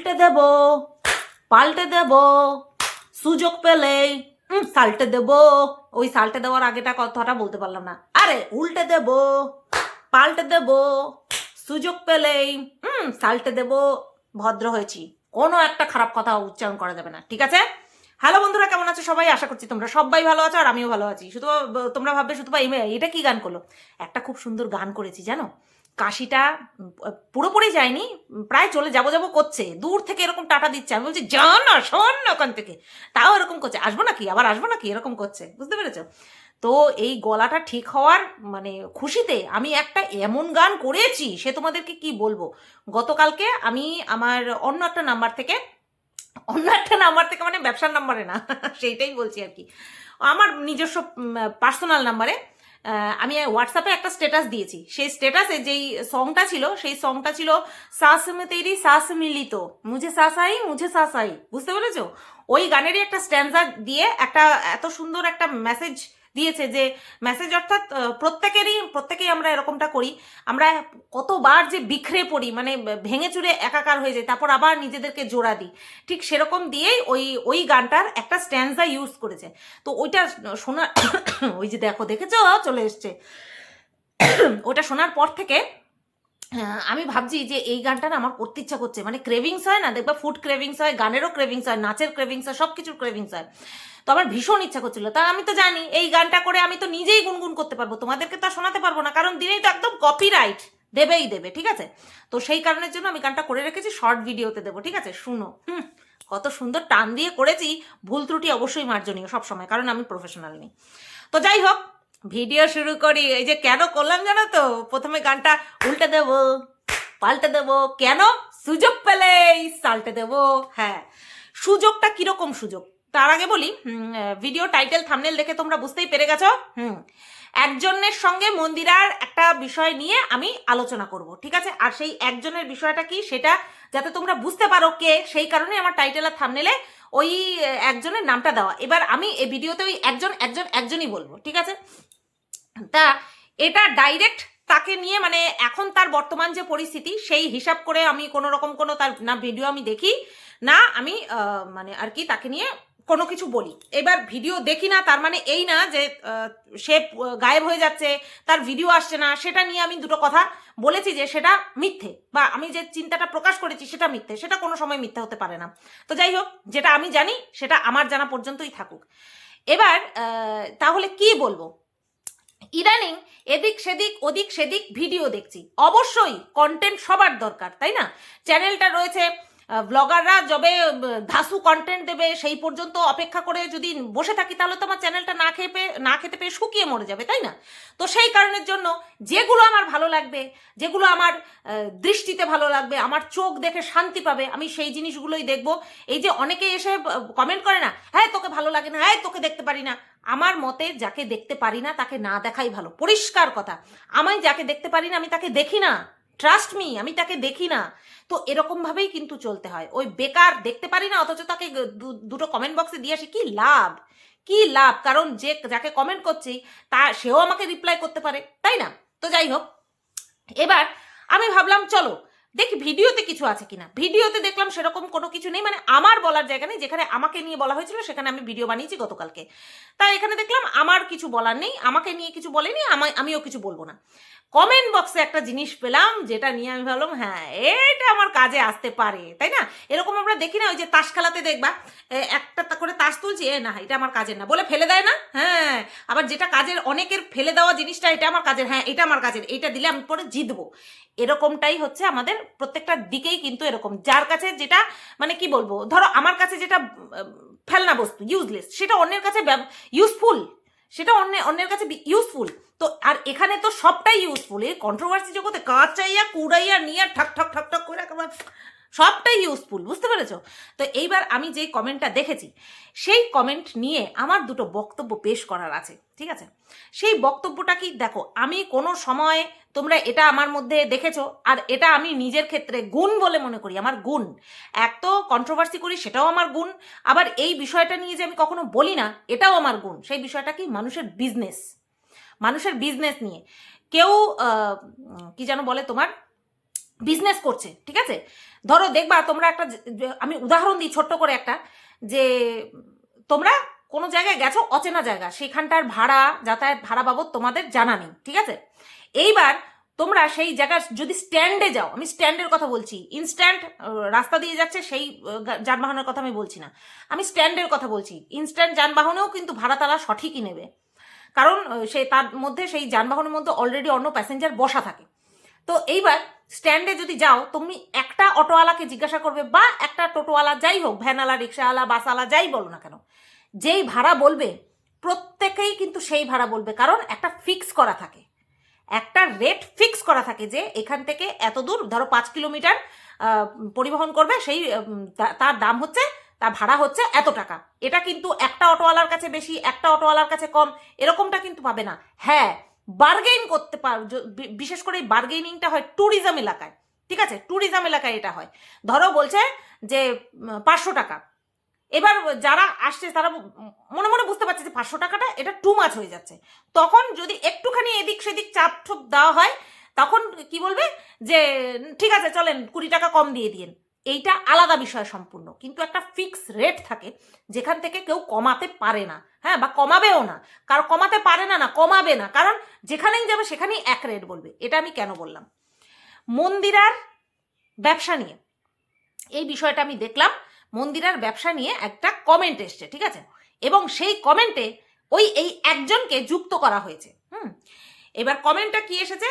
উল্টে দেব, পাল্টে দেব, সুযোগ পেলেই সাল্টে দেব। ওই সাল্টে দেওয়ার আগেটা কথাটা বলতে পারলাম না। আরে উল্টে দেব, পাল্টে দেব, সুযোগ পেলেই সাল্টে দেব। ভদ্র হয়েছি, কোনো একটা খারাপ কথা উচ্চারণ করা যাবে না, ঠিক আছে? হ্যালো বন্ধুরা, কেমন আছো সবাই? আশা করছি তোমরা সবাই ভালো আছো, আর আমিও ভালো আছি। শুধু তোমরা ভাববে শুধু এটা কি গান করলো। একটা খুব সুন্দর গান করেছি জানো, কাশিটা পুরোপুরি যায়নি, প্রায় চলে যাবো যাবো করছে, দূর থেকে এরকম টাটা দিচ্ছে। আমি বলছি যা না, শোন না ওখান থেকে, তাও এরকম করছে, আসবো নাকি, আবার আসবো নাকি, এরকম করছে, বুঝতে পেরেছো? তো এই গলাটা ঠিক হওয়ার মানে খুশিতে আমি একটা এমন গান করেছি, সে তোমাদেরকে কি বলবো। গতকালকে আমি আমার অন্য একটা নাম্বার থেকে মানে ব্যবসার নাম্বারে না, সেইটাই বলছি আর কি, আমার নিজস্ব পার্সোনাল নাম্বারে আমি হোয়াটসঅ্যাপে একটা স্ট্যাটাস দিয়েছি। সেই স্ট্যাটাসে যেই সংটা ছিল, সেই সংটা ছিল সাস মে তেরি সাস মিলি তো মুঝে সাসাই মুঝে সাসাই, বুঝতে পেরেছো? ওই গানেরই একটা স্ট্যান্সা দিয়ে একটা এত সুন্দর একটা মেসেজ দিয়েছে, যে মেসেজ অর্থাৎ প্রত্যেকেই আমরা এরকমটা করি। আমরা কতবার যে বিখরে পড়ি, মানে ভেঙে চুরে একাকার হয়ে যায়, তারপর আবার নিজেদেরকে জোড়া দিই। ঠিক সেরকম দিয়েই ওই গানটার একটা স্ট্যান্সা ইউজ করেছে। তো ওইটা শোনা ওই যে দেখেছো চলে এসছে। ওটা শোনার পর থেকে আমি ভাবছি যে এই গানটা না আমার করতে ইচ্ছা করছে, মানে ক্রেভিংস হয় না, দেখবা ফুড ক্রেভিংস হয়, গানেরও ক্রেভিংস হয়, নাচের ক্রেভিংস হয়, সব কিছুর ক্রেভিংস হয়। তো আমার ভীষণ ইচ্ছা করছিল। তা আমি তো জানি এই গানটা করে আমি তো নিজেই গুনগুন করতে পারবো, তোমাদেরকে তো শোনাতে পারবো না, কারণ দিনেই তো একদম কপিরাইট দেবে, ঠিক আছে? তো সেই কারণের জন্য আমি গানটা করে রেখেছি, শর্ট ভিডিওতে দেবো, ঠিক আছে? শুনো। কত সুন্দর টান দিয়ে করেছি, ভুল ত্রুটি অবশ্যই মার্জনীয় সবসময়, কারণ আমি প্রফেশনাল নেই। তো যাই হোক, ভিডিও শুরু করি। এই যে কেন করলাম জানো তো, প্রথমে গানটা উল্টে দেব, পাল্টে দেব, কেন? সুযোগ পেলেই সাল্টে দেব। হ্যাঁ, সুযোগটা কিরকম সুযোগ তার আগে বলি। ভিডিও টাইটেল থাম্বনেল দেখে তোমরা বুঝতেই পেরে গেছো। একজনের সঙ্গে মন্দিরার একটা বিষয় নিয়ে আমি আলোচনা করব, ঠিক আছে? আর সেই একজনের বিষয়টা কি সেটা যাতে তোমরা বুঝতে পারো কে, সেই কারণে আমার টাইটেল আর থাম্বনেলে ওই একজনের নামটা দেওয়া। এবার আমি এই ভিডিওতে ওই একজনই বলবো, ঠিক আছে? তা এটা ডাইরেক্ট তাকে নিয়ে, মানে এখন তার বর্তমান যে পরিস্থিতি সেই হিসাব করে আমি কোনো রকম কোনো তার না ভিডিও আমি দেখি না, আমি মানে আর কি তাকে নিয়ে কোনো কিছু বলি। এবার ভিডিও দেখি না তার মানে এই না যে সে গায়েব হয়ে যাচ্ছে, তার ভিডিও আসছে না, সেটা নিয়ে আমি দুটো কথা বলেছি যে সেটা মিথ্যে, বা আমি যে চিন্তাটা প্রকাশ করেছি সেটা মিথ্যে, সেটা কোনো সময় মিথ্যে হতে পারে না। তো যাই হোক, যেটা আমি জানি সেটা আমার জানা পর্যন্তই থাকুক। এবার তাহলে কি বলবো, ইদানিং এদিক সেদিক ওদিক সেদিক ভিডিও দেখছি, অবশ্যই কন্টেন্ট সবার দরকার, তাই না? চ্যানেলটা রয়েছে, ব্লগাররা যবে ধাসু কন্টেন্ট দেবে সেই পর্যন্ত অপেক্ষা করে যদি বসে থাকি, তাহলে তো আমার চ্যানেলটা না খেতে পেয়ে শুকিয়ে মরে যাবে, তাই না? তো সেই কারণের জন্য যেগুলো আমার ভালো লাগবে, যেগুলো আমার দৃষ্টিতে ভালো লাগবে, আমার চোখ দেখে শান্তি পাবে, আমি সেই জিনিসগুলোই দেখবো। এই যে অনেকে এসে কমেন্ট করে না, হ্যাঁ তোকে ভালো লাগে না, হ্যাঁ তোকে দেখতে পারি না, আমার মতে যাকে দেখতে পারি না তাকে না দেখাই ভালো, পরিষ্কার কথা। আমি যাকে দেখতে পারি না আমি তাকে দেখি না, ট্রাস্ট মি, আমি তাকে দেখি না। তো এরকম ভাবেই কিন্তু চলতে হয়। ওই বেকার দেখতে পারি না অথচ তাকে দুটো কমেন্ট বক্সে দিয়ে আসি, কি লাভ? কি লাভ? কারণ যাকে কমেন্ট করছি সেও আমাকে রিপ্লাই করতে পারে, তাই না? তো যাই হোক, এবার আমি ভাবলাম চলো দেখি ভিডিওতে কিছু আছে কিনা। ভিডিওতে দেখলাম সেরকম কোনো কিছু নেই, মানে আমার বলার জায়গা নেই। যেখানে আমাকে নিয়ে বলা হয়েছিল সেখানে আমি ভিডিও বানিয়েছি গতকালকে, তাই এখানে দেখলাম আমার কিছু বলার নেই, আমাকে নিয়ে কিছু বলেনি, আমিও কিছু বলবো না। কমেন্ট বক্সে একটা জিনিস পেলাম যেটা নিয়ে আমি ভাবলাম হ্যাঁ এটা আমার কাজে আসতে পারে, তাই না? এরকম আমরা দেখি না, ওই যে তাস খেলাতে দেখবা একটা করে তাস তুলছি, না এটা আমার কাজের না বলে ফেলে দেয় না? হ্যাঁ, আবার যেটা কাজের অনেকের ফেলে দেওয়া জিনিসটা এটা আমার কাজের, হ্যাঁ এটা আমার কাজের, এইটা দিলে আমি পরে জিতবো। এরকমটাই হচ্ছে আমাদের প্রত্যেকটা দিকেই কিন্তু এরকম। যার কাছে যেটা মানে কি বলবো, ধরো আমার কাছে যেটা ফেলনা বস্তু ইউজলেস, সেটা অন্যের কাছে ইউজফুল, সেটা অন্যের কাছে ইউজফুল। তো আর এখানে তো সবটাই ইউজফুল। এই কন্ট্রোভার্সি জগতে কাচাইয়া কুড়াইয়া নিয়ে ঠাক ঠাক ঠাক ঠাক করে একেবারে সবটাই ইউজফুল, বুঝতে পেরেছো? তো এইবার আমি যেই কমেন্টটা দেখেছি সেই কমেন্ট নিয়ে আমার দুটো বক্তব্য পেশ করার আছে, ঠিক আছে? সেই বক্তব্যটা কি, দেখো আমি কোনো সময়, তোমরা এটা আমার মধ্যে দেখেছো, আর এটা আমি নিজের ক্ষেত্রে গুণ বলে মনে করি, আমার গুণ। এক তো কন্ট্রোভার্সি করি, সেটাও আমার গুণ। আবার এই বিষয়টা নিয়ে যে আমি কখনো বলি না, এটাও আমার গুণ। সেই বিষয়টা কি, মানুষের বিজনেস নিয়ে কেউ কি যেন বলে তোমার বিজনেস করছে, ঠিক আছে? ধরো দেখবা তোমরা একটা, আমি উদাহরণ দিই ছোট্ট করে একটা, যে তোমরা কোনো জায়গায় গেছো, অচেনা জায়গা, সেখানটার ভাড়া, যাতায়াত ভাড়া বাবদ তোমাদের জানা নেই, ঠিক আছে? এইবার তোমরা সেই জায়গায় যদি স্ট্যান্ডে যাও, আমি স্ট্যান্ডের কথা বলছি, ইনস্ট্যান্ট রাস্তা দিয়ে যাচ্ছে সেই যানবাহনের কথা আমি বলছি না, আমি স্ট্যান্ডের কথা বলছি। ইনস্ট্যান্ট যানবাহনেও কিন্তু ভাড়া তারা সঠিকই নেবে, কারণ সেই তার মধ্যে, সেই যানবাহনের মধ্যে অলরেডি অন্য প্যাসেঞ্জার বসা থাকে। তো এইবার স্ট্যান্ডে যদি যাও, তুমি একটা অটোওয়ালাকে জিজ্ঞাসা করবে, বা একটা টোটোওয়ালা, যাই হোক, ভ্যানওয়ালা, রিক্সাওয়ালা, বাসওয়ালা, যাই বলো না কেন, যেই ভাড়া বলবে প্রত্যেকেই কিন্তু সেই ভাড়া বলবে, কারণ একটা ফিক্স করা থাকে, একটা রেট ফিক্স করা থাকে, যে এখান থেকে এত দূর, ধরো 5 কিলোমিটার পরিবহন করবে, সেই তার দাম হচ্ছে, তার ভাড়া হচ্ছে এত টাকা। এটা কিন্তু একটা অটোওয়ালার কাছে বেশি, একটা অটোওয়ালার কাছে কম, এরকমটা কিন্তু পাবে না। হ্যাঁ, বার্গেইন করতে পার, বিশেষ করে এই বার্গেইনিংটা হয় ট্যুরিজম এলাকায়, ঠিক আছে? ট্যুরিজম এলাকায় এটা হয়। ধরো বলছে যে 500 টাকা, এবার যারা আসছে তারা মনে মনে বুঝতে পারছে যে 500 টাকাটা এটা টু মাছ হয়ে যাচ্ছে, তখন যদি একটুখানি এদিক সেদিক চাপ ঠুপ দেওয়া হয়, তখন কি বলবে যে ঠিক আছে চলেন 20 টাকা কম দিয়ে দিন। এইটা আলাদা বিষয় সম্পূর্ণ, কিন্তু একটা ফিক্স রেট থাকে যেখান থেকে কেউ কমাতে পারে না, হ্যাঁ, বা কমাবেও না। কারণ কমাতে পারে না, না কমাবে না, কারণ যেখানেই যাবে সেখানেই এক রেট বলবে। এটা আমি কেন বললাম? মন্দিরার ব্যবসা নিয়ে এই বিষয়টা আমি দেখলাম, মন্দিরার ব্যবসা নিয়ে একটা কমেন্ট এসছে, ঠিক আছে? এবং সেই কমেন্টে এই একজনকে যুক্ত করা হয়েছে। এবার কমেন্টটা কি এসেছে,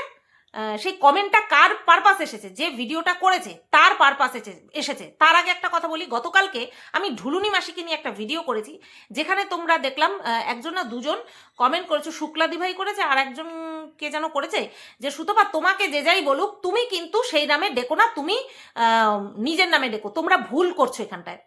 সেই কমেন্টটা কার পারপাস এসেছে, যে ভিডিওটা করেছে তার পারপাস এসেছে। তার আগে একটা কথা বলি, গতকালকে আমি ঢুলুনি মাসিকে নিয়ে একটা ভিডিও করেছি, যেখানে তোমরা দেখলাম একজন না দুজন কমেন্ট করেছো, শুক্লাদি ভাই করেছে, আর একজন কে যেন করেছে, যে সুতপা তোমাকে যে যাই বলুক তুমি কিন্তু সেই নামে ডেকো না, তুমি নিজের নামে ডেকো, তোমরা ভুল করছো এখানটায়।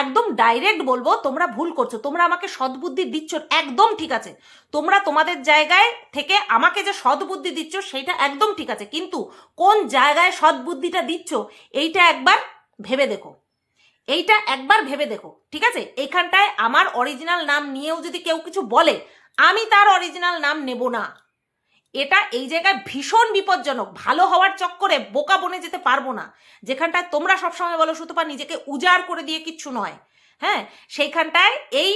একদম ডাইরেক্ট বলবো, তোমরা ভুল করছো, তোমরা আমাকে সদ্বুদ্ধি দিচ্ছ, একদম ঠিক আছে, তোমরা তোমাদের জায়গায় থেকে আমাকে যে সদ্বুদ্ধি দিচ্ছ সেইটা একদম ঠিক আছে, কিন্তু কোন জায়গায় সদ্বুদ্ধিটা দিচ্ছ এইটা একবার ভেবে দেখো, এইটা একবার ভেবে দেখো, ঠিক আছে? এইখানটায় আমার অরিজিনাল নাম নিয়েও যদি কেউ কিছু বলে, আমি তার অরিজিনাল নাম নেব না। এটা এই জায়গায় ভীষণ বিপজ্জনক, ভালো হওয়ার চক্করে বোকা বনে যেতে পারবো না। যেখানটায় তোমরা সবসময় বলো সুতপা নিজেকে উজাড় করে দিয়ে কিচ্ছু নয়, হ্যাঁ, সেইখানটায় এই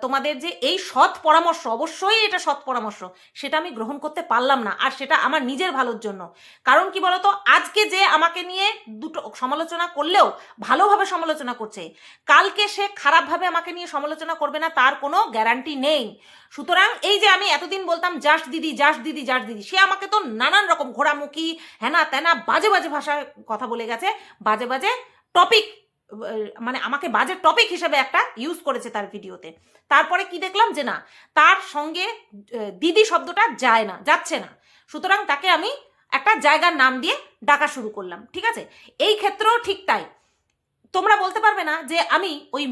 তোমাদের যে এই সৎ পরামর্শ, অবশ্যই এটা সৎ পরামর্শ, সেটা আমি গ্রহণ করতে পারলাম না, আর সেটা আমার নিজের ভালোর জন্য। কারণ কি বলতো, আজকে যে আমাকে নিয়ে দুটো সমালোচনা করলেও ভালোভাবে সমালোচনা করছে, কালকে সে খারাপভাবে আমাকে নিয়ে সমালোচনা করবে না তার কোনো গ্যারান্টি নেই। সুতরাং এই যে আমি এতদিন বলতাম জাস্ট দিদি জাস্ট দিদি জাস্ট দিদি, সে আমাকে তো নানান রকম ঘোড়ামুখী হ্যানা ত্যানা বাজে বাজে ভাষায় কথা বলে গেছে, বাজে বাজে টপিক, মানে আমাকে বাজে টপিক হিসেবে একটা ইউজ করেছে তার ভিডিওতে। তারপরে কি দেখলাম যে না, তার সঙ্গে দিদি শব্দটা যায় না, যাচ্ছে না, সুতরাং তাকে আমি একটা জায়গার নাম দিয়ে ডাকা শুরু করলাম, ঠিক আছে? এই ক্ষেত্রেও ঠিক তাই। তোমরা বলতে পারবে না যে আমি ওই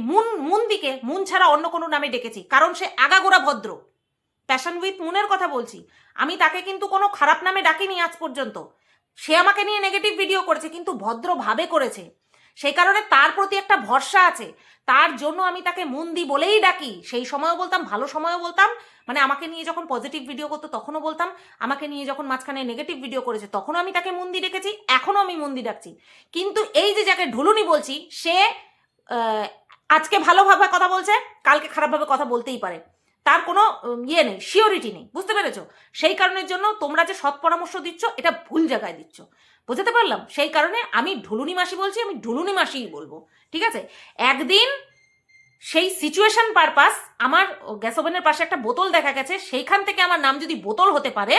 মুন্দিকে মুন ছাড়া অন্য কোনো নামে ডেকেছি, কারণ সে আগাগোড়া ভদ্র। প্যাশন উইথ মুনের কথা বলছি, আমি তাকে কিন্তু কোনো খারাপ নামে ডাকিনি আজ পর্যন্ত। সে আমাকে নিয়ে নেগেটিভ ভিডিও করেছে, কিন্তু ভদ্রভাবে করেছে, সেই কারণে তার প্রতি একটা ভরসা আছে, তার জন্য আমি তাকে মুন্দি বলেই ডাকি। সেই সময়ও বলতাম, ভালো সময়ও বলতাম, মানে আমাকে নিয়ে যখন পজিটিভ ভিডিও করতো তখনও বলতাম, আমাকে নিয়ে যখন মাঝখানে নেগেটিভ ভিডিও করেছে তখনও আমি তাকে মুন্দি ডেকেছি, এখনও আমি মুন্দি ডাকছি। কিন্তু এই যে যাকে ঢুলুনি বলছি, সে আজকে ভালোভাবে কথা বলছে, কালকে খারাপভাবে কথা বলতেই পারে, তার কোনো ইয়ে নেই, শিওরিটি নেই, বুঝতে পেরেছো? সেই কারণের জন্য তোমরা যে সৎ পরামর্শ দিচ্ছ এটা ভুল জায়গায় দিচ্ছ, বুঝতে পারলাম। সেই কারণে আমি ঢুলুনি মাসি বলছি, আমি ঢুলুনি মাসিই বলবো, ঠিক আছে? একদিন সেই সিচুয়েশন পারপাস, আমার গ্যাস ওভেনের পাশে একটা বোতল দেখা গেছে, সেইখান থেকে আমার নাম যদি বোতল হতে পারে,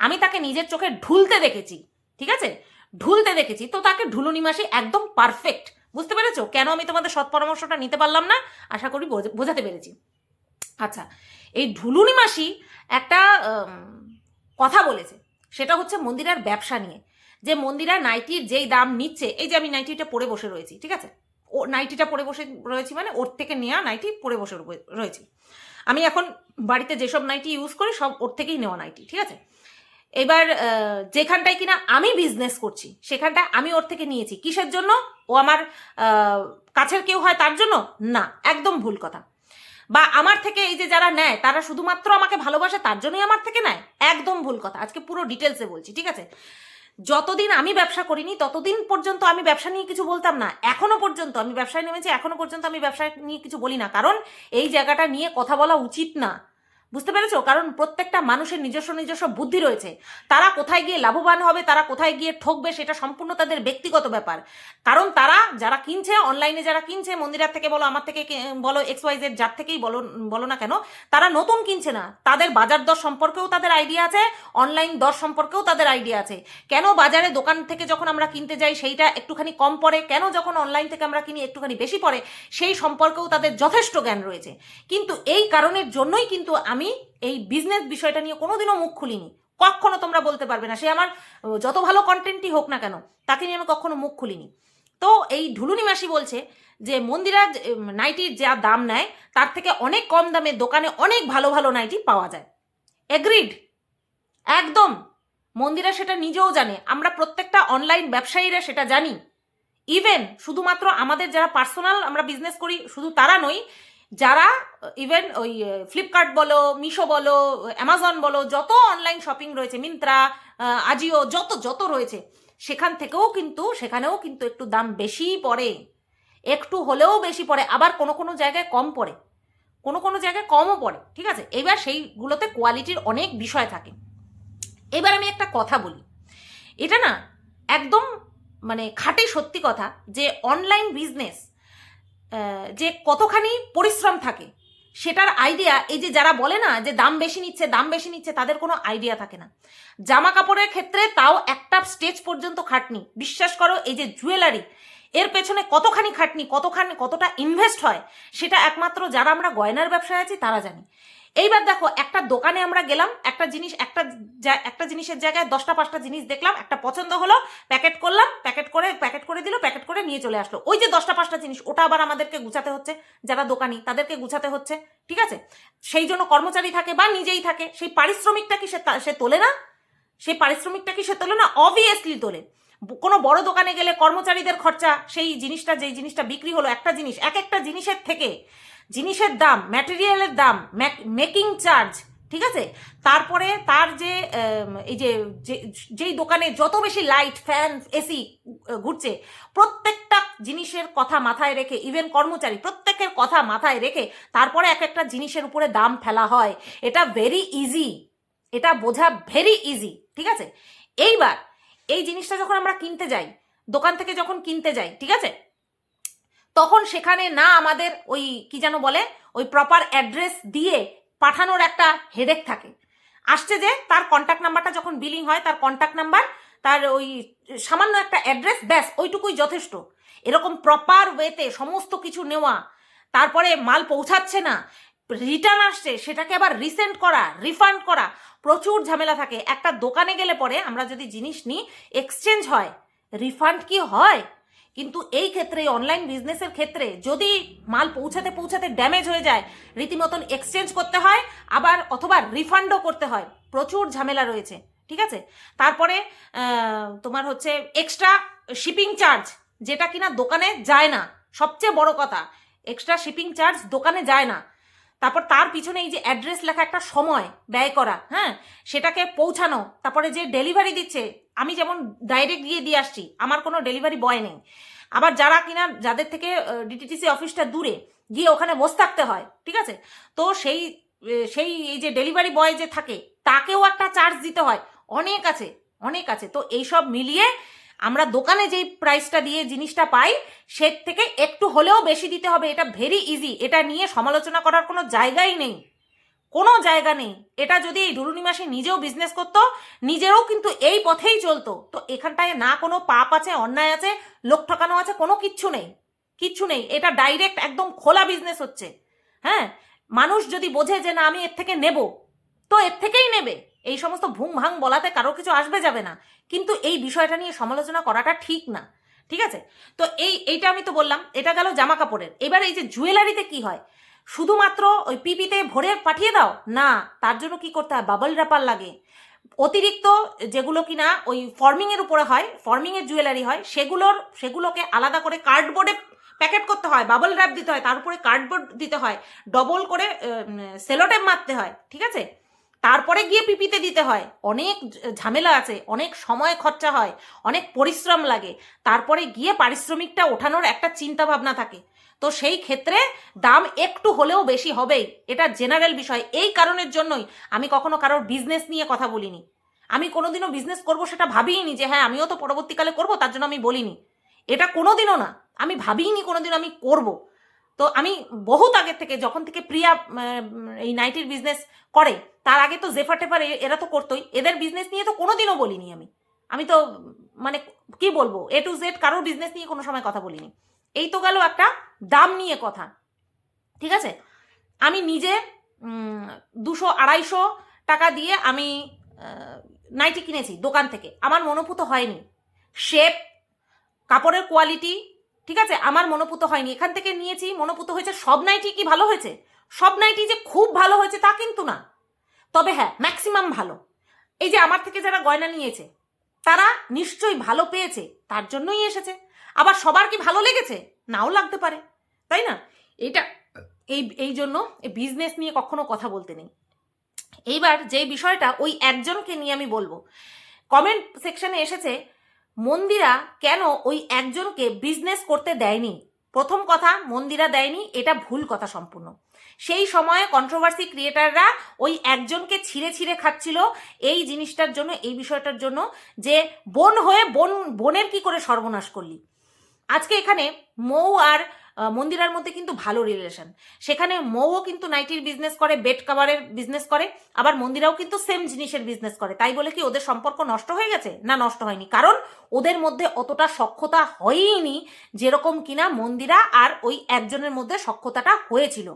আমি তাকে নিজের চোখে ঢুলতে দেখেছি, ঠিক আছে? ঢুলতে দেখেছি, তো তাকে ঢুলুনি মাসি একদম পারফেক্ট, বুঝতে পেরেছো কেন আমি তোমাদের সৎ পরামর্শটা নিতে পারলাম না? আশা করি বোঝাতে পেরেছি। আচ্ছা, এই ঢুলুনি মাসি একটা কথা বলেছে, সেটা হচ্ছে মন্দিরার ব্যবসা নিয়ে, যে মন্দিরা নাইটির যেই দাম নিচ্ছে, এই যে আমি নাইটিটা পরে বসে রয়েছি, ঠিক আছে, ও নাইটিটা পরে বসে রয়েছি মানে ওর থেকে নেওয়া নাইটি পরে বসে রয়েছি, আমি এখন বাড়িতে যেসব নাইটি ইউজ করি সব ওর থেকেই নেওয়া নাইটি, ঠিক আছে? এবার যেখানটায় কিনা আমি বিজনেস করছি সেখানটায় আমি ওর থেকে নিয়েছি, কিসের জন্য? ও আমার কাছের কেউ হয় তার জন্য না, একদম ভুল কথা। বা আমার থেকে এই যে যারা নেয় তারা শুধুমাত্র আমাকে ভালোবাসে তার জন্যই আমার থেকে নেয়, একদম ভুল কথা। আজকে পুরো ডিটেলসে বলছি, ঠিক আছে? যতদিন আমি ব্যবসা করিনি ততদিন পর্যন্ত আমি ব্যবসা নিয়ে কিছু বলতাম না। এখনো পর্যন্ত আমি ব্যবসায় নেমেছি, এখনো পর্যন্ত আমি ব্যবসা নিয়ে কিছু বলি না, কারণ এই জায়গাটা নিয়ে কথা বলা উচিত না। বুঝতে পেরেছো? কারণ প্রত্যেকটা মানুষের নিজস্ব নিজস্ব বুদ্ধি রয়েছে। তারা কোথায় গিয়ে লাভবান হবে, তারা কোথায় গিয়ে ঠকবে, সেটা সম্পূর্ণ তাদের ব্যক্তিগত ব্যাপার। কারণ তারা যারা কিনছে অনলাইনে, যারা কিনছে মন্দিরার থেকে বলো, আমার থেকে বলো, XYZ যার থেকেই বলো বলো না কেন, তারা নতুন কিনছে না। তাদের বাজার দর সম্পর্কেও তাদের আইডিয়া আছে, অনলাইন দর সম্পর্কেও তাদের আইডিয়া আছে। কেন বাজারে দোকান থেকে যখন আমরা কিনতে যাই সেইটা একটুখানি কম পড়ে, কেন যখন অনলাইন থেকে আমরা কিনি একটুখানি বেশি পড়ে, সেই সম্পর্কেও তাদের যথেষ্ট জ্ঞান রয়েছে। কিন্তু এই কারণের জন্যই কিন্তু আমি এই বিজনেস বিষয়টা নিয়ে কোনোদিনও মুখ খুলিনি। কখনো তোমরা বলতে পারবে না, সে আমার যত ভালো কন্টেন্টই হোক না কেন, তাকে নিয়ে আমি কখনো মুখ খুলিনি। তো এই ঢুলুনি মাসি বলছে যে মন্দিরা নাইটির যা দাম নেয় তার থেকে অনেক কম দামে দোকানে অনেক ভালো ভালো নাইটি পাওয়া যায়। এগ্রিড, একদম। মন্দিরা সেটা নিজেও জানে, আমরা প্রত্যেকটা অনলাইন ব্যবসায়ীরা সেটা জানি। ইভেন শুধুমাত্র আমাদের যারা পার্সোনাল আমরা বিজনেস করি শুধু তারা নই, যারা ইভেন ওই ফ্লিপকার্ট বলো, মিশো বলো, অ্যামাজন বলো, যত অনলাইন শপিং রয়েছে, মিন্ত্রা, আজিও, যত যত রয়েছে, সেখানেও কিন্তু একটু দাম বেশিই পড়ে, একটু হলেও বেশি পড়ে। আবার কোনো কোনো জায়গায় কম পড়ে, কোনো কোনো জায়গায় কমও পড়ে। ঠিক আছে, এবার সেইগুলোতে কোয়ালিটির অনেক বিষয় থাকে। এবার আমি একটা কথা বলি, এটা না একদম মানে খাঁটি সত্যি কথা, যে অনলাইন বিজনেস যে কতখানি পরিশ্রম থাকে সেটার আইডিয়া এই যে যারা বলে না যে দাম বেশি নিচ্ছে দাম বেশি নিচ্ছে, তাদের কোনো আইডিয়া থাকে না। জামা কাপড়ের ক্ষেত্রে তাও একটা স্টেজ পর্যন্ত খাটনি, বিশ্বাস করো। এই যে জুয়েলারি, এর পেছনে কতখানি খাটনি, কতটা ইনভেস্ট হয়, সেটা একমাত্র যারা আমরা গয়নার ব্যবসায় আছি তারা জানি। এইবার দেখো, একটা দোকানে আমরা গেলাম, একটা জিনিসের জায়গায় 10টা 5টা জিনিস দেখলাম, একটা পছন্দ হলো, প্যাকেট করলাম, প্যাকেট করে দিল, প্যাকেট করে নিয়ে চলে আসলো। ওই যে 10টা 5টা জিনিস, ওটা আবার আমাদেরকে গুছাতে হচ্ছে, যারা দোকানি তাদেরকে গুছাতে হচ্ছে। ঠিক আছে, সেই জন্য কর্মচারী থাকে বা নিজেই থাকে, সেই পারিশ্রমিকটা কি সে তোলে না? সেই পারিশ্রমিকটা কি সে তোলে না? অবভিয়াসলি তোলে। কোনো বড় দোকানে গেলে কর্মচারীদের খরচা, সেই জিনিসটা যেই জিনিসটা বিক্রি হলো, একটা জিনিস, একটা জিনিসের থেকে জিনিসের দাম, ম্যাটেরিয়ালের দাম, মেকিং চার্জ, ঠিক আছে, তারপরে তার যে এই যে যেই দোকানে যত বেশি লাইট, ফ্যান, এসি ঘুরছে, প্রত্যেকটা জিনিসের কথা মাথায় রেখে, ইভেন কর্মচারী প্রত্যেকের কথা মাথায় রেখে তারপরে একটা জিনিসের উপরে দাম ফেলা হয়। এটা ভেরি ইজি, এটা বোঝা ভেরি ইজি। ঠিক আছে, এইবার এই জিনিসটা যখন আমরা কিনতে যাই, দোকান থেকে যখন কিনতে যাই, ঠিক আছে, তখন সেখানে না আমাদের ওই কি যেন বলে, ওই প্রপার অ্যাড্রেস দিয়ে পাঠানোর একটা হেডেক থাকে। আসছে যে তার কন্ট্যাক্ট নাম্বারটা যখন বিলিং হয়, তার কন্ট্যাক্ট নাম্বার, তার ওই সামান্য একটা অ্যাড্রেস, ব্যাস ওইটুকুই যথেষ্ট। এরকম প্রপার ওয়েতে সমস্ত কিছু নেওয়া, তারপরে মাল পৌঁছাচ্ছে না, রিটার্ন আসছে, সেটাকে আবার রিসেন্ড করা, রিফান্ড করা, প্রচুর ঝামেলা থাকে। একটা দোকানে গেলে পরে আমরা যদি জিনিস নিই, এক্সচেঞ্জ হয়, রিফান্ড কি হয়? কিন্তু এই ক্ষেত্রে, অনলাইন বিজনেসের ক্ষেত্রে, যদি মাল পৌঁছাতে পৌঁছাতে ড্যামেজ হয়ে যায়, রীতিমতন এক্সচেঞ্জ করতে হয়, আবার অথবা রিফান্ডও করতে হয়, প্রচুর ঝামেলা রয়েছে। ঠিক আছে, তারপরে তোমার হচ্ছে এক্সট্রা শিপিং চার্জ, যেটা কিনা দোকানে যায় না, সবচেয়ে বড় কথা, এক্সট্রা শিপিং চার্জ দোকানে যায় না। তারপর তার পিছনে এই যে অ্যাড্রেস লেখা একটা সময় ব্যয় করা, হ্যাঁ, সেটাকে পৌঁছানো, তারপরে যে ডেলিভারি দিচ্ছে, আমি যেমন ডাইরেক্ট গিয়ে দিয়ে আসছি, আমার কোনো ডেলিভারি বয় নেই। আবার যারা কিনা, যাদের থেকে ডিটিটিসি অফিসটা দূরে, গিয়ে ওখানে বসে থাকতে হয়, ঠিক আছে, তো সেই সেই এই যে ডেলিভারি বয় যে থাকে, তাকেও একটা চার্জ দিতে হয়, অনেক আছে, অনেক আছে। তো এইসব মিলিয়ে আমরা দোকানে যেই প্রাইসটা দিয়ে জিনিসটা পাই, সে থেকে একটু হলেও বেশি দিতে হবে। এটা ভেরি ইজি, এটা নিয়ে সমালোচনা করার কোনো জায়গাই নেই, কোনো জায়গা নেই। এটা যদি এই ঢুলুনি মাসি নিজেও বিজনেস করতো, নিজেরও কিন্তু এই পথেই চলতো, তো এখানটায় না কোনো পাপ আছে, অন্যায় আছে, লোক ঠকানো আছে, কোনো কিচ্ছু নেই, কিচ্ছু নেই। এটা ডাইরেক্ট একদম খোলা বিজনেস হচ্ছে। হ্যাঁ, মানুষ যদি বোঝে যে না আমি এর থেকে নেব, তো এর থেকেই নেবে, এই সমস্ত ভুং ভাং বলাতে কারো কিছু আসবে যাবে না। কিন্তু এই বিষয়টা নিয়ে সমালোচনা করাটা ঠিক না। ঠিক আছে, তো এইটা আমি তো বললাম, এটা গেল জামা কাপড়ের। এবার এই যে জুয়েলারিতে কি হয়, শুধুমাত্র ওই পিপিতে ভরে পাঠিয়ে দাও না, তার জন্য কি করতে হয়, বাবল র্যাপার লাগে। অতিরিক্ত যেগুলো কিনা ওই ফর্মিংয়ের উপরে হয়, ফর্মিংয়ের জুয়েলারি হয়, সেগুলোকে আলাদা করে কার্ডবোর্ডে প্যাকেট করতে হয়, বাবল র্যাপ দিতে হয়, তার উপরে কার্ডবোর্ড দিতে হয়, ডবল করে সেলোটেপ মারতে হয়। ঠিক আছে, তারপরে গিয়ে পিপিতে দিতে হয়, অনেক ঝামেলা আছে, অনেক সময় খরচা হয়, অনেক পরিশ্রম লাগে, তারপরে গিয়ে পারিশ্রমিকটা ওঠানোর একটা চিন্তা ভাবনা থাকে। তো সেই ক্ষেত্রে দাম একটু হলেও বেশি হবেই, এটা জেনারেল বিষয়। এই কারণের জন্যই আমি কখনো কারোর বিজনেস নিয়ে কথা বলিনি। আমি কোনোদিনও বিজনেস করব সেটা ভাবিনি, যে হ্যাঁ আমিও তো পরবর্তীকালে করব, তার জন্য আমি বলিনি। এটা কোনোদিনও না, আমি ভাবিনি কোনোদিন আমি করব। তো আমি বহুত আগের থেকে, যখন থেকে প্রিয়া এই নাইটির বিজনেস করে, তার আগে তো জেফার টেফার এরা তো করতোই, এদের বিজনেস নিয়ে তো কোনোদিনও বলিনি আমি। আমি তো মানে কি বলবো, এ টু জেড কারোর বিজনেস নিয়ে কোনো সময় কথা বলিনি। এই তো গেল একটা দাম নিয়ে কথা, ঠিক আছে। আমি নিজে 200-250 টাকা দিয়ে আমি নাইটি কিনেছি দোকান থেকে, আমার মনোপুত হয়নি। শেপ, কাপড়ের কোয়ালিটি, ঠিক আছে, আমার মনোপুত হয়নি। এখান থেকে নিয়েছি, মনোপুত হয়েছে। সব নাইটি কি ভালো হয়েছে? সব নাইটি যে খুব ভালো হয়েছে তা কিন্তু না, তবে হ্যাঁ ম্যাক্সিমাম ভালো। এই যে আমার থেকে যারা গয়না নিয়েছে তারা নিশ্চয়ই ভালো পেয়েছে, তার জন্যই এসেছে। আবার সবার কি ভালো লেগেছে? নাও লাগতে পারে, তাই না? এইটা এই জন্য এই বিজনেস নিয়ে কখনো কথা বলতে নেই। এইবার যে বিষয়টা ওই একজনকে নিয়ে আমি বলবো, কমেন্ট সেকশনে এসেছে মন্দিরা কেন ওই একজনকে বিজনেস করতে দেয়নি। প্রথম কথা, মন্দিরা দেয়নি, এটা ভুল কথা সম্পূর্ণ। সেই সময়ে কন্ট্রোভার্সি ক্রিয়েটাররা ওই একজনকে ছিঁড়ে ছিঁড়ে খাচ্ছিল এই জিনিসটার জন্য, এই বিষয়টার জন্য, যে বোন হয়ে বোনের কি করে সর্বনাশ করলি। আজকে এখানে মৌ আর মন্দিরার মধ্যে কিন্তু ভালো রিলেশন। সেখানে মৌও কিন্তু নাইটির বিজনেস করে, বেড কাভারের বিজনেস করে, আবার মন্দিরাও কিন্তু সেম জিনিসের বিজনেস করে। তাই বলে কি ওদের সম্পর্ক নষ্ট হয়ে গেছে? না, নষ্ট হয়নি, কারণ ওদের মধ্যে অতটা সখ্যতা হয়নি যেরকম কিনা মন্দিরা আর ওই একজনের মধ্যে সখ্যতাটা হয়েছিল।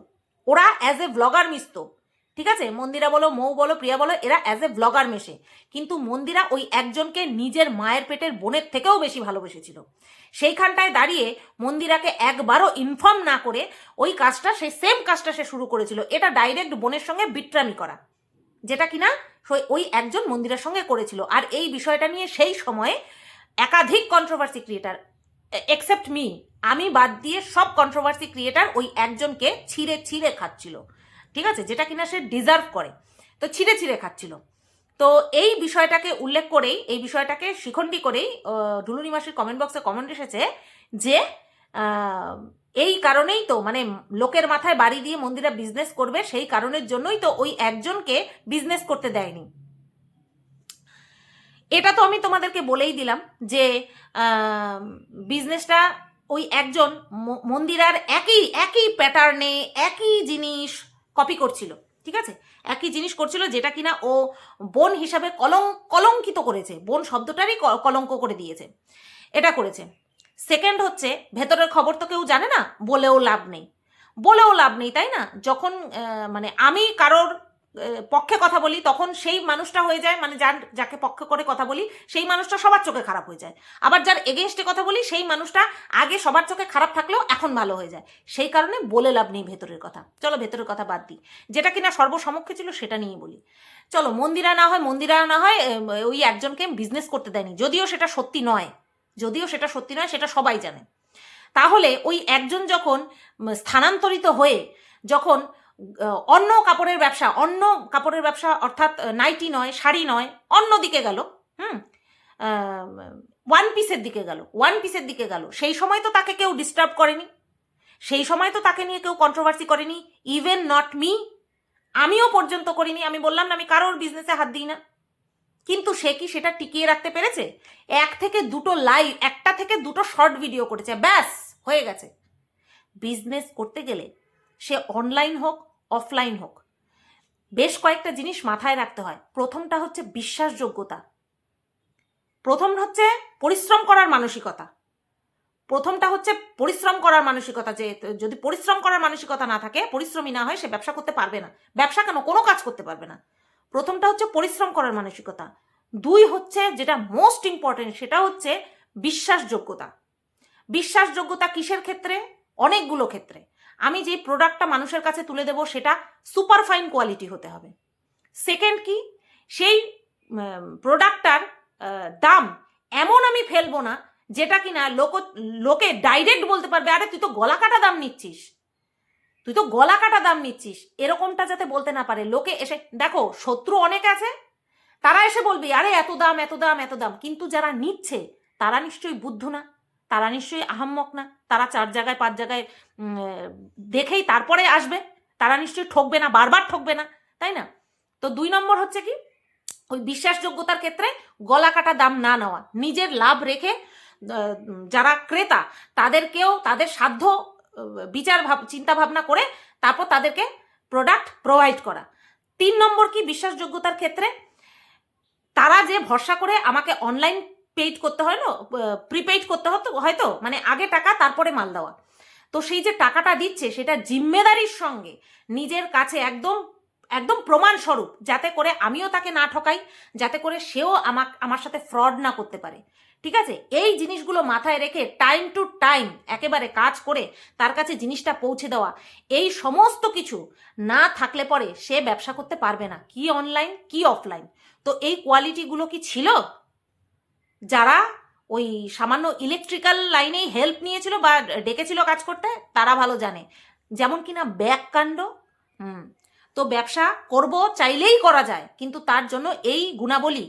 ওরা অ্যাজ এ ব্লগার মিশত, ঠিক আছে। মন্দিরা বলো, মৌ বলো, প্রিয়া বলো, এরা অ্যাজ এ ব্লগার মেশে। কিন্তু মন্দিরা ওই একজনকে নিজের মায়ের পেটের বোনের থেকেও বেশি ভালোবেসেছিল। সেইখানটায় দাঁড়িয়ে মন্দিরাকে একবারও ইনফর্ম না করে ওই কাজটা, সেই সেম কাজটা সে শুরু করেছিল। এটা ডাইরেক্ট বোনের সঙ্গে বিট্রামি করা, যেটা কিনা ওই একজন মন্দিরের সঙ্গে করেছিল। আর এই বিষয়টা নিয়ে সেই সময়ে একাধিক কন্ট্রোভার্সি ক্রিয়েটার, এক্সেপ্ট মি, আমি বাদ দিয়ে সব কন্ট্রোভার্সি ক্রিয়েটার ওই একজনকে ছিঁড়ে ছিঁড়ে খাচ্ছিল, ঠিক আছে, যেটা কিনা সে ডিজার্ভ করে, তো ছিঁড়ে ছিঁড়ে খাচ্ছিল। তো এই বিষয়টাকে উল্লেখ করেই, এই বিষয়টাকে শিখণ্ডী করেই ঢুলুনি মাসির কমেন্ট বক্সে কমেন্ট এসেছে যে এই কারণেই তো, মানে লোকের মাথায় বাড়ি দিয়ে মন্দিরা বিজনেস করবে, সেই কারণের জন্যই তো ওই একজনকে বিজনেস করতে দেয়নি। এটা তো আমি তোমাদেরকে বলেই দিলাম যে বিজনেসটা ওই একজন মন্দিরার একই প্যাটার্নে একই জিনিস কপি করছিল, ঠিক আছে, একই জিনিস করছিল, যেটা কিনা ও বোন হিসাবে কলঙ্কিত করেছে, বোন শব্দটারই কলঙ্ক করে দিয়েছে, এটা করেছে। সেকেন্ড হচ্ছে, ভেতরের খবর তো কেউ জানে না, বলেও লাভ নেই, বলেও লাভ নেই, তাই না? যখন মানে আমি কারোর পক্ষে কথা বলি তখন সেই মানুষটা হয়ে যায়, মানে যাকে পক্ষ করে কথা বলি সেই মানুষটা সবার চোখে খারাপ হয়ে যায়। আবার যার এগেনস্টে কথা বলি সেই মানুষটা আগে সবার চোখে খারাপ থাকলেও এখন ভালো হয়ে যায়। সেই কারণে বলে লাভ নেই ভেতরের কথা। চলো ভেতরের কথা বাদ দিই, যেটা কিনা সর্বসমক্ষে ছিল সেটা নিয়ে বলি। চলো, মন্দিরা না হয় ওই একজনকে বিজনেস করতে দেয়নি, যদিও সেটা সত্যি নয়, সেটা সবাই জানে। তাহলে ওই একজন যখন স্থানান্তরিত হয়ে যখন অন্য কাপড়ের ব্যবসা অর্থাৎ নাইটি নয়, শাড়ি নয়, অন্য দিকে গেল, ওয়ান পিসের দিকে গেল, সেই সময় তো তাকে কেউ ডিস্টার্ব করেনি, সেই সময় তো তাকে নিয়ে কেউ কন্ট্রোভার্সি করেনি, ইভেন নট মি, আমিও পর্যন্ত করিনি। আমি বললাম না আমি কারোর বিজনেসে হাত দিই না, কিন্তু সে কি সেটা টিকিয়ে রাখতে পেরেছে? একটা থেকে দুটো শর্ট ভিডিও করেছে, ব্যাস হয়ে গেছে। বিজনেস করতে গেলে সে অনলাইন হোক অফলাইন হোক, বেশ কয়েকটা জিনিস মাথায় রাখতে হয়। প্রথমটা হচ্ছে বিশ্বাসযোগ্যতা, প্রথম হচ্ছে পরিশ্রম করার মানসিকতা, যে যদি পরিশ্রম করার মানসিকতা না থাকে, পরিশ্রমী না হয়, সে ব্যবসা করতে পারবে না, ব্যবসা কেন কোনো কাজ করতে পারবে না। প্রথমটা হচ্ছে পরিশ্রম করার মানসিকতা। দুই হচ্ছে, যেটা মোস্ট ইম্পর্টেন্ট, সেটা হচ্ছে বিশ্বাসযোগ্যতা কিসের ক্ষেত্রে? অনেকগুলো ক্ষেত্রে। আমি যে প্রোডাক্টটা মানুষের কাছে তুলে দেব সেটা সুপার ফাইন কোয়ালিটি হতে হবে। সেকেন্ড কি, সেই প্রোডাক্টটার দাম এমন আমি ফেলবো না যেটা কিনা লোকে ডাইরেক্ট বলতে পারবে আরে তুই তো গলা কাটা দাম নিচ্ছিস। তুই তো গলা কাটা দাম নিচ্ছিস, এরকমটা যাতে বলতে না পারে লোকে এসে। দেখো শত্রু অনেক আছে, তারা এসে বলবি আরে এত দাম এত দাম এত দাম, কিন্তু যারা নিচ্ছে তারা নিশ্চয়ই বুদ্ধ না, তারা নিশ্চয়ই আহাম্মক না, তারা 4 জায়গায় 5 জায়গায় দেখেই তারপরে আসবে, তারা নিশ্চয়ই ঠকবে না, বারবার ঠকবে না, তাই না? তো 2 নম্বর হচ্ছে কি, ওই বিশ্বাসযোগ্যতার ক্ষেত্রে গলা কাটা দাম না নেওয়া, নিজের লাভ রেখে যারা ক্রেতা তাদেরকেও তাদের সাধ্য বিচার চিন্তা ভাবনা করে তারপর তাদেরকে প্রোডাক্ট প্রোভাইড করা। 3 নম্বর কি, বিশ্বাসযোগ্যতার ক্ষেত্রে তারা যে ভরসা করে আমাকে অনলাইন পেইড করতে হয় না, প্রিপেইড করতে হতো হয়তো, মানে আগে টাকা তারপরে মাল দেওয়া, তো সেই যে টাকাটা দিচ্ছে সেটা জিম্মেদারির সঙ্গে নিজের কাছে একদম একদম প্রমাণস্বরূপ, যাতে করে আমিও তাকে না ঠকাই, যাতে করে সেও আমার সাথে ফ্রড না করতে পারে। ঠিক আছে, এই জিনিসগুলো মাথায় রেখে টাইম টু টাইম একেবারে কাজ করে তার কাছে জিনিসটা পৌঁছে দেওয়া, এই সমস্ত কিছু না থাকলে পরে সে ব্যবসা করতে পারবে না, কি অনলাইন কি অফলাইন। তো এই কোয়ালিটিগুলো কি ছিল? যারা ওই সামান্য ইলেকট্রিক্যাল লাইনেই হেল্প নিয়েছিল বা ডেকেছিল কাজ করতে তারা ভালো জানে, যেমন কিনা ব্যাককাণ্ড। তো ব্যবসা করব চাইলেই করা যায়, কিন্তু তার জন্য এই গুণাবলী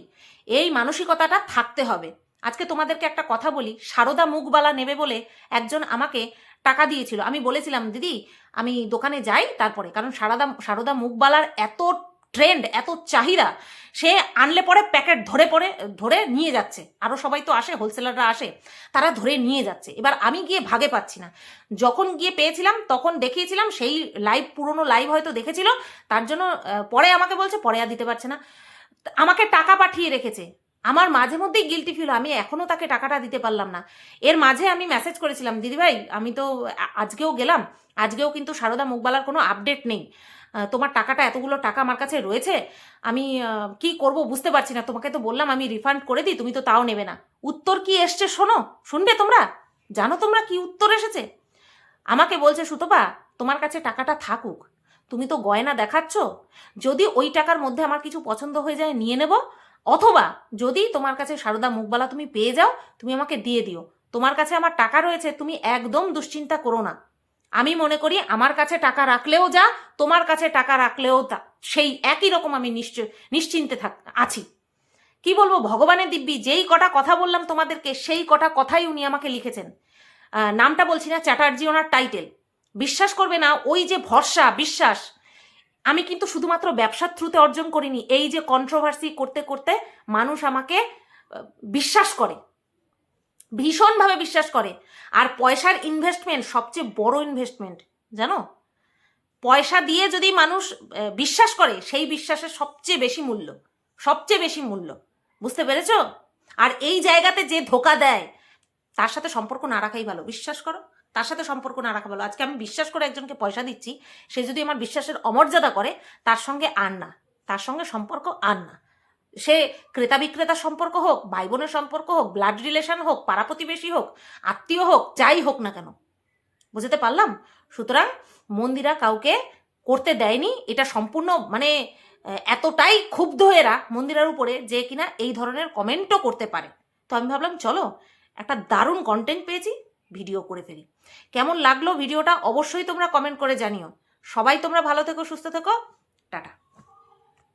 এই মানসিকতাটা থাকতে হবে। আজকে তোমাদেরকে একটা কথা বলি, সারদা মুখবালা নেবে বলে একজন আমাকে টাকা দিয়েছিল, আমি বলেছিলাম দিদি আমি দোকানে যাই তারপরে, কারণ সারদা মুখবালার এত ট্রেন্ড এত চাহিদা, সে আনলে পরে প্যাকেট ধরে নিয়ে যাচ্ছে, আরও সবাই তো আসে, হোলসেলাররা আসে, তারা ধরে নিয়ে যাচ্ছে। এবার আমি গিয়ে ভাগে পাচ্ছি না, যখন গিয়ে পেয়েছিলাম তখন দেখিয়েছিলাম, সেই লাইভ পুরনো লাইভ হয়তো দেখেছিল, তার জন্য পরে আমাকে বলছে পরে আর দিতে পারছে না, আমাকে টাকা পাঠিয়ে রেখেছে। আমার মাঝে মধ্যেই গিল্টি ফিল, আমি এখনও তাকে টাকাটা দিতে পারলাম না। এর মাঝে আমি মেসেজ করেছিলাম দিদিভাই আমি তো আজকেও গেলাম, আজকেও কিন্তু সারদা মুখবালার কোনো আপডেট নেই, তোমার টাকাটা এতগুলো টাকা আমার কাছে রয়েছে, আমি কি করব বুঝতে পারছি না, তোমাকে তো বললাম আমি রিফান্ড করে দিই, তুমি তো তাও নেবে না। উত্তর কি এসছে শোনো, শুনবে তোমরা? জানো তোমরা কি উত্তর এসেছে? আমাকে বলছে সুতপা তোমার কাছে টাকাটা থাকুক, তুমি তো গয়না দেখাচ্ছ, যদি ওই টাকার মধ্যে আমার কিছু পছন্দ হয়ে যায় নিয়ে নেব, অথবা যদি তোমার কাছে সারদা মুখবালা তুমি পেয়ে যাও তুমি আমাকে দিয়ে দিও, তোমার কাছে আমার টাকা রয়েছে, তুমি একদম দুশ্চিন্তা করো না। আমি মনে করি আমার কাছে টাকা রাখলেও যা, তোমার কাছে টাকা রাখলেও তা, সেই একই রকম আমি নিশ্চিন্তে আছি। কি বলবো, ভগবানের দিব্যি, যেই কটা কথা বললাম তোমাদেরকে সেই কটা কথাই উনি আমাকে লিখেছেন। নামটা বলছি না, চ্যাটার্জি ওনার টাইটেল। বিশ্বাস করবে না, ওই যে ভরসা বিশ্বাস আমি কিন্তু শুধুমাত্র ব্যবসার থ্রুতে অর্জন করিনি, এই যে কন্ট্রোভার্সি করতে করতে মানুষ আমাকে বিশ্বাস করে, ভীষণভাবে বিশ্বাস করে। আর পয়সার ইনভেস্টমেন্ট সবচেয়ে বড় ইনভেস্টমেন্ট, জানো? পয়সা দিয়ে যদি মানুষ বিশ্বাস করে, সেই বিশ্বাসের সবচেয়ে বেশি মূল্য, সবচেয়ে বেশি মূল্য, বুঝতে পেরেছ? আর এই জায়গাতে যে ধোকা দেয় তার সাথে সম্পর্ক না রাখাই ভালো, বিশ্বাস করো, তার সাথে সম্পর্ক না রাখা ভালো। আজকে আমি বিশ্বাস করে একজনকে পয়সা দিচ্ছি, সে যদি আমার বিশ্বাসের অমর্যাদা করে, তার সঙ্গে আর না, তার সঙ্গে সম্পর্ক আর না। সে ক্রেতা বিক্রেতার সম্পর্ক হোক, ভাই বোনের সম্পর্ক হোক, ব্লাড রিলেশন হোক, পাড়া প্রতিবেশী হোক, আত্মীয় হোক, যাই হোক না কেন, বুঝতে পারলাম? সুতরাং মন্দিরা কাউকে করতে দেয়নি, এটা সম্পূর্ণ মানে এতটাই ক্ষুব্ধ এরা মন্দিরার উপরে যে কিনা এই ধরনের কমেন্টও করতে পারে। তো আমি ভাবলাম চলো একটা দারুণ কন্টেন্ট পেয়েছি, ভিডিও করে ফেলি। কেমন লাগলো ভিডিওটা অবশ্যই তোমরা কমেন্ট করে জানিও। সবাই তোমরা ভালো থেকো, সুস্থ থেকো, টাটা।